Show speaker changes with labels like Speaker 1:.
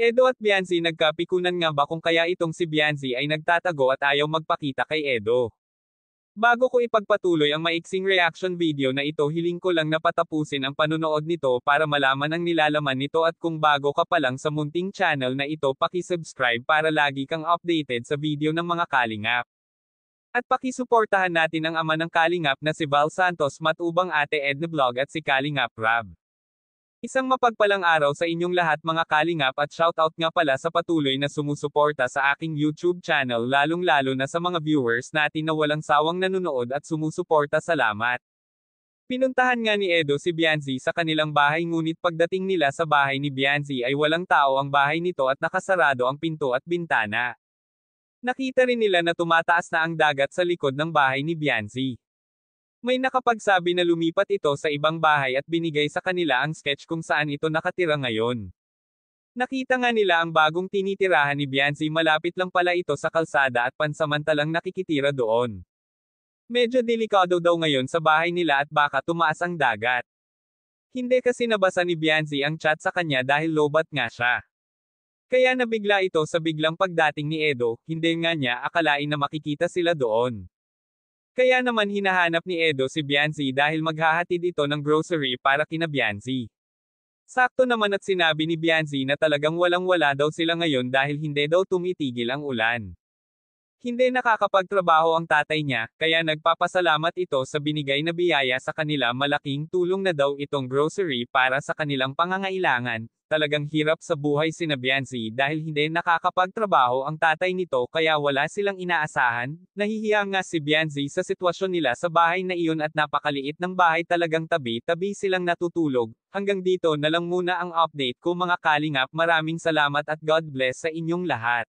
Speaker 1: Edo at Bianzi nagkapikunan nga ba kung kaya itong si Bianzi ay nagtatago at ayaw magpakita kay Edo. Bago ko ipagpatuloy ang maiksing reaction video na ito, hiling ko lang na patapusin ang panunood nito para malaman ang nilalaman nito, at kung bago ka pa lang sa munting channel na ito, paki-subscribe para lagi kang updated sa video ng mga kalingap. At pakisuportahan natin ang ama ng kalingap na si Val Santos, matubang Ate Edna Vlog at si Kalingap Rab. Isang mapagpalang araw sa inyong lahat mga kalingap, at shoutout nga pala sa patuloy na sumusuporta sa aking YouTube channel, lalong-lalo na sa mga viewers natin na walang sawang nanonood at sumusuporta. Salamat. Pinuntahan nga ni Edo si Bianzi sa kanilang bahay, ngunit pagdating nila sa bahay ni Bianzi ay walang tao ang bahay nito at nakasarado ang pinto at bintana. Nakita rin nila na tumataas na ang dagat sa likod ng bahay ni Bianzi. May nakapagsabi na lumipat ito sa ibang bahay at binigay sa kanila ang sketch kung saan ito nakatira ngayon. Nakita nga nila ang bagong tinitirahan ni Bianzi, malapit lang pala ito sa kalsada at pansamantalang nakikitira doon. Medyo delikado daw ngayon sa bahay nila at baka tumaas ang dagat. Hindi kasi nabasa ni Bianzi ang chat sa kanya dahil lobat nga siya. Kaya nabigla ito sa biglang pagdating ni Edo, hindi nga niya akalain na makikita sila doon. Kaya naman hinahanap ni Edo si Bianzi dahil maghahatid ito ng grocery para kina Bianzi. Sakto naman at sinabi ni Bianzi na talagang walang-wala daw sila ngayon dahil hindi daw tumitigil ang ulan. Hindi nakakapagtrabaho ang tatay niya, kaya nagpapasalamat ito sa binigay na biyaya sa kanila. Malaking tulong na daw itong grocery para sa kanilang pangangailangan. Talagang hirap sa buhay sina Bianzi dahil hindi nakakapagtrabaho ang tatay nito, kaya wala silang inaasahan. Nahihiya nga si Bianzi sa sitwasyon nila sa bahay na iyon at napakaliit ng bahay, talagang tabi-tabi silang natutulog. Hanggang dito na lang muna ang update ko mga kalingap. Maraming salamat at God bless sa inyong lahat.